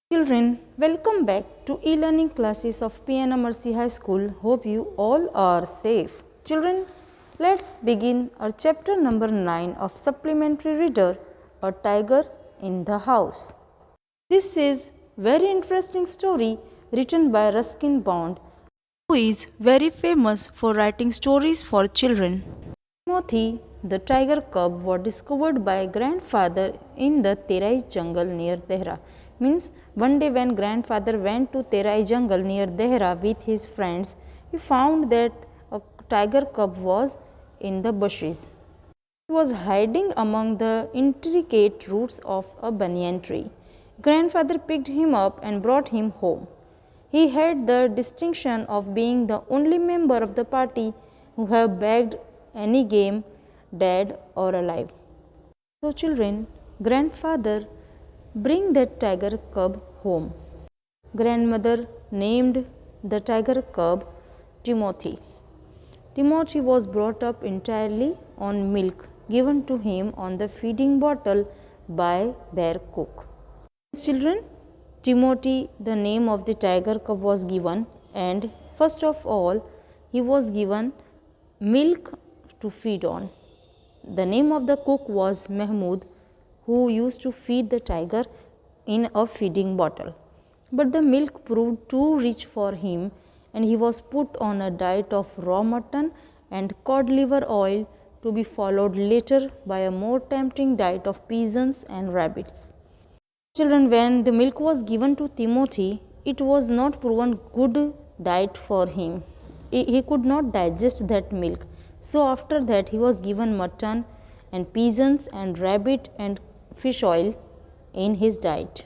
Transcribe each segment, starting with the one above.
Children, welcome back to e-learning classes of P.N.AMERSEY High School. Hope you all are safe. Children, let's begin our chapter number 9 of Supplementary Reader, A Tiger in the House. This is very interesting story written by Ruskin Bond, who is very famous for writing stories for children. Timothy, the tiger cub, was discovered by grandfather in the Terai jungle near Dehra. Means one day when grandfather went to Terai jungle near Dehra with his friends, he found that a tiger cub was in the bushes. He was hiding among the intricate roots of a banyan tree. Grandfather picked him up and brought him home. He had the distinction of being the only member of the party who have bagged any game, dead or alive. So children, grandfather bring that tiger cub home. Grandmother named the tiger cub Timothy. Timothy was brought up entirely on milk given to him on the feeding bottle by their cook. Children, Timothy, the name of the tiger cub was given, and first of all, he was given milk to feed on. The name of the cook was Mahmood, who used to feed the tiger in a feeding bottle. But the milk proved too rich for him, and he was put on a diet of raw mutton and cod liver oil, to be followed later by a more tempting diet of pigeons and rabbits. Children, when the milk was given to Timothy, it was not proven good diet for him. He could not digest that milk. So after that he was given mutton and pigeons and rabbit and fish oil in his diet.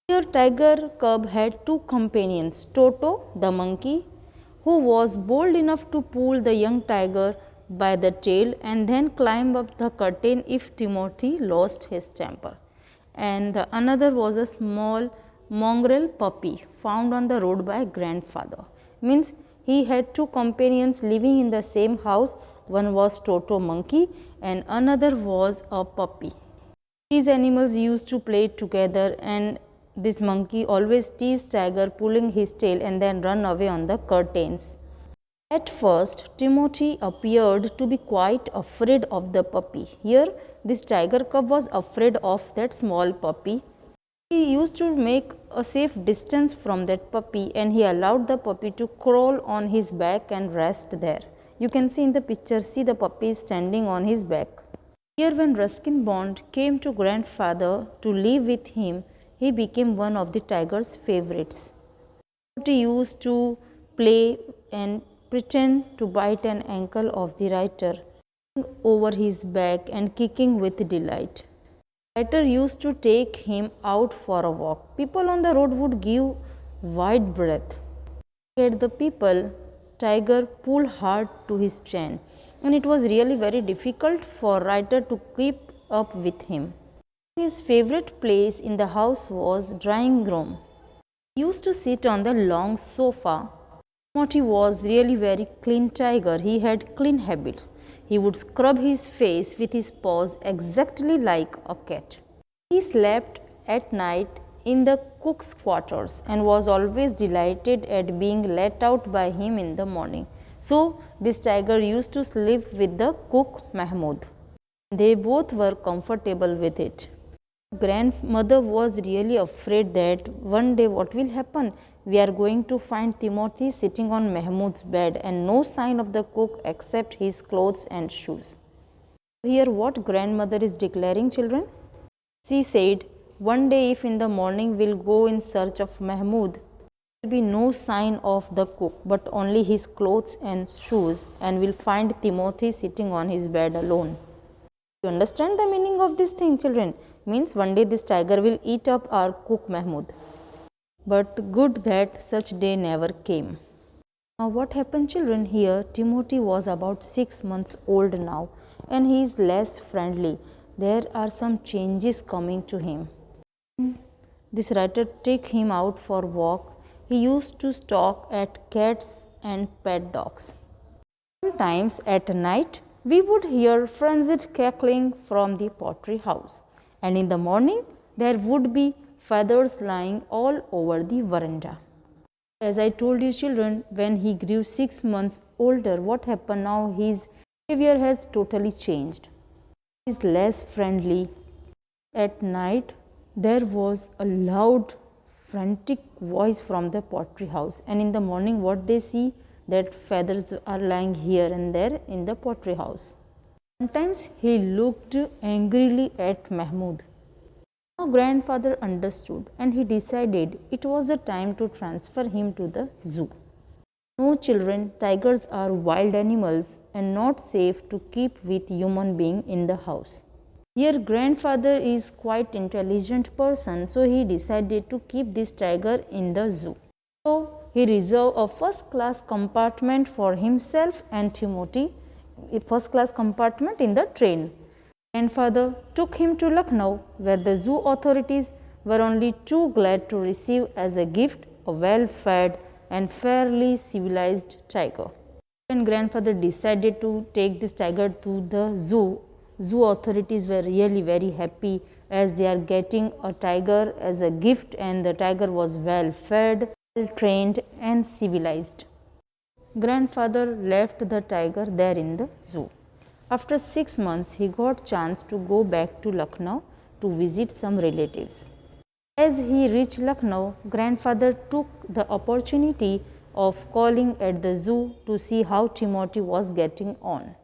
Here tiger cub had two companions, Toto the monkey, who was bold enough to pull the young tiger by the tail and then climb up the curtain if Timothy lost his temper. And the another was a small mongrel puppy found on the road by grandfather. Means he had two companions living in the same house. One was Toto monkey and another was a puppy. These animals used to play together, and this monkey always teased tiger, pulling his tail and then run away on the curtains. At first, Timothy appeared to be quite afraid of the puppy. Here, this tiger cub was afraid of that small puppy. He used to make a safe distance from that puppy, and he allowed the puppy to crawl on his back and rest there. You can see in the picture, see the puppy standing on his back. Here, when Ruskin Bond came to grandfather to live with him, he became one of the tiger's favorites. He used to play and pretend to bite an ankle of the writer over his back and kicking with delight. The writer used to take him out for a walk. People on the road would give wide breath. At the people, tiger pulled hard to his chain, and it was really very difficult for writer to keep up with him. His favorite place in the house was drawing room. He used to sit on the long sofa. Timothy was really very clean tiger. He had clean habits. He would scrub his face with his paws exactly like a cat. He slept at night in the cook's quarters and was always delighted at being let out by him in the morning. So this tiger used to sleep with the cook Mahmoud. They both were comfortable with it. Grandmother was really afraid that one day what will happen? We are going to find Timothy sitting on Mahmoud's bed and no sign of the cook except his clothes and shoes. Here what grandmother is declaring, children? She said, one day if in the morning we'll go in search of Mahmoud, there will be no sign of the cook but only his clothes and shoes, and we'll find Timothy sitting on his bed alone. You understand the meaning of this thing, children? Means one day this tiger will eat up our cook Mahmoud. But good that such day never came. Now what happened, children? Here Timothy was about 6 months old now, and he is less friendly. There are some changes coming to him. This writer took him out for walk. He used to stalk at cats and pet dogs. Sometimes at night we would hear frenzied cackling from the pottery house, and in the morning there would be feathers lying all over the veranda. As I told you children, when he grew 6 months older, what happened now? His behavior has totally changed. He is less friendly. At night, there was a loud, frantic voice from the pottery house, and in the morning, what they see, that feathers are lying here and there in the pottery house. Sometimes he looked angrily at Mahmoud. Now grandfather understood and he decided it was the time to transfer him to the zoo. No children, tigers are wild animals and not safe to keep with human being in the house. Here grandfather is quite intelligent person, so he decided to keep this tiger in the zoo. So he reserved a first class compartment for himself and Timothy, a first class compartment in the train. Grandfather took him to Lucknow, where the zoo authorities were only too glad to receive as a gift a well-fed and fairly civilized tiger. When grandfather decided to take this tiger to the zoo, zoo authorities were really very happy as they are getting a tiger as a gift, and the tiger was well fed, well trained and civilized. Grandfather left the tiger there in the zoo. After 6 months, he got chance to go back to Lucknow to visit some relatives. As he reached Lucknow, grandfather took the opportunity of calling at the zoo to see how Timothy was getting on.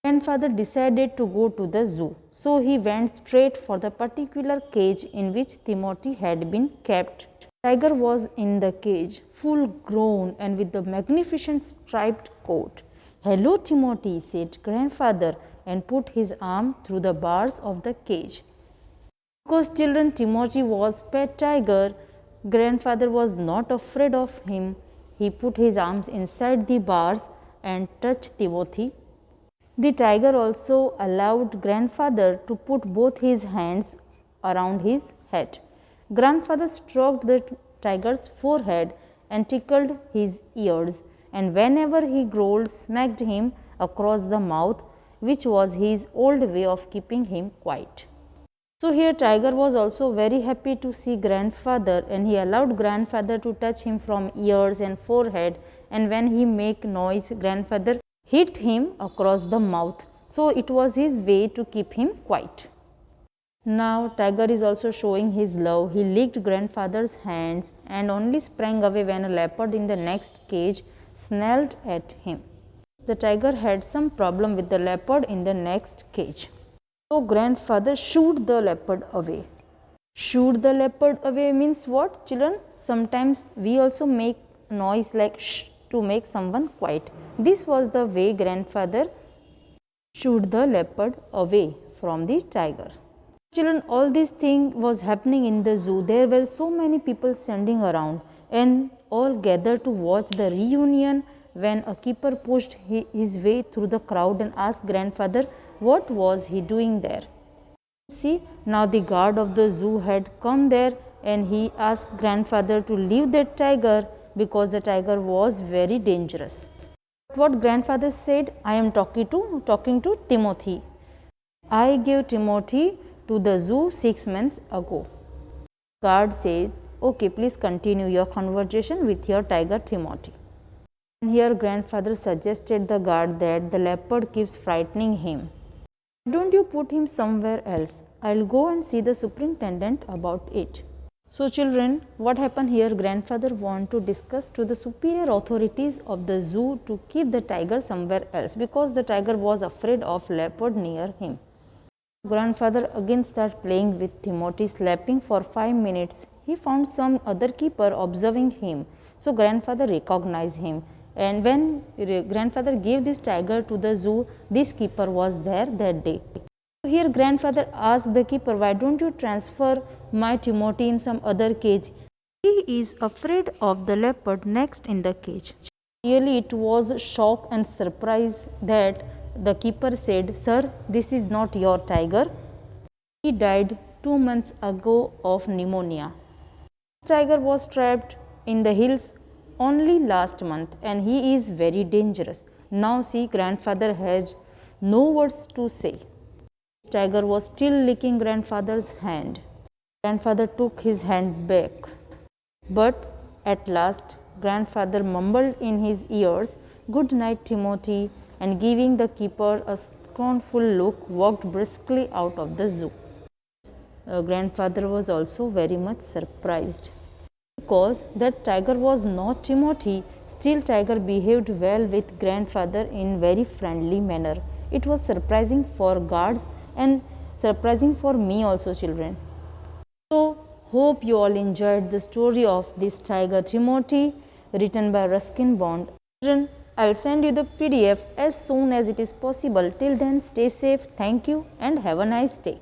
Grandfather decided to go to the zoo, so he went straight for the particular cage in which Timothy had been kept. Tiger was in the cage, full grown and with the magnificent striped coat. "Hello, Timothy," said grandfather and put his arm through the bars of the cage. Because children, Timothy was pet tiger, grandfather was not afraid of him. He put his arms inside the bars and touched Timothy. The tiger also allowed grandfather to put both his hands around his head. Grandfather stroked the tiger's forehead and tickled his ears, and whenever he growled, smacked him across the mouth, which was his old way of keeping him quiet. So here tiger was also very happy to see grandfather, and he allowed grandfather to touch him from ears and forehead, and when he make noise, grandfather hit him across the mouth. So it was his way to keep him quiet. Now tiger is also showing his love. He licked grandfather's hands and only sprang away when a leopard in the next cage snarled at him. The tiger had some problem with the leopard in the next cage. So grandfather shooed the leopard away. Shoot the leopard away means what, children? Sometimes we also make noise like shh to make someone quiet. This was the way grandfather shoot the leopard away from the tiger. Children, all this thing was happening in the zoo. There were so many people standing around and all gathered to watch the reunion when a keeper pushed his way through the crowd and asked grandfather what was he doing there. See, now the guard of the zoo had come there and he asked grandfather to leave that tiger because the tiger was very dangerous. What grandfather said, "I am talking to Timothy. I gave Timothy to the zoo 6 months ago." Guard said, "Okay, please continue your conversation with your tiger Timothy." And here grandfather suggested the guard that the leopard keeps frightening him. "Don't you put him somewhere else? I'll go and see the superintendent about it." So children, what happened here? Grandfather want to discuss to the superior authorities of the zoo to keep the tiger somewhere else because the tiger was afraid of leopard near him. Grandfather again started playing with Timothy, slapping for 5 minutes. He found some other keeper observing him. So grandfather recognized him. And when grandfather gave this tiger to the zoo, this keeper was there that day. Here grandfather asked the keeper, "Why don't you transfer my Timothy in some other cage? He is afraid of the leopard next in the cage." Really it was shock and surprise that the keeper said, "Sir, this is not your tiger. He died 2 months ago of pneumonia. This tiger was trapped in the hills only last month and he is very dangerous." Now see, grandfather has no words to say. Tiger was still licking grandfather's hand. Grandfather took his hand back. But at last, grandfather mumbled in his ears, "Good night, Timothy," and giving the keeper a scornful look, walked briskly out of the zoo. Grandfather was also very much surprised because that tiger was not Timothy. Still, tiger behaved well with grandfather in very friendly manner. It was surprising for guards and surprising for me also, children. So, hope you all enjoyed the story of this tiger Timothy, written by Ruskin Bond. Children, I'll send you the PDF as soon as it is possible. Till then, stay safe. Thank you and have a nice day.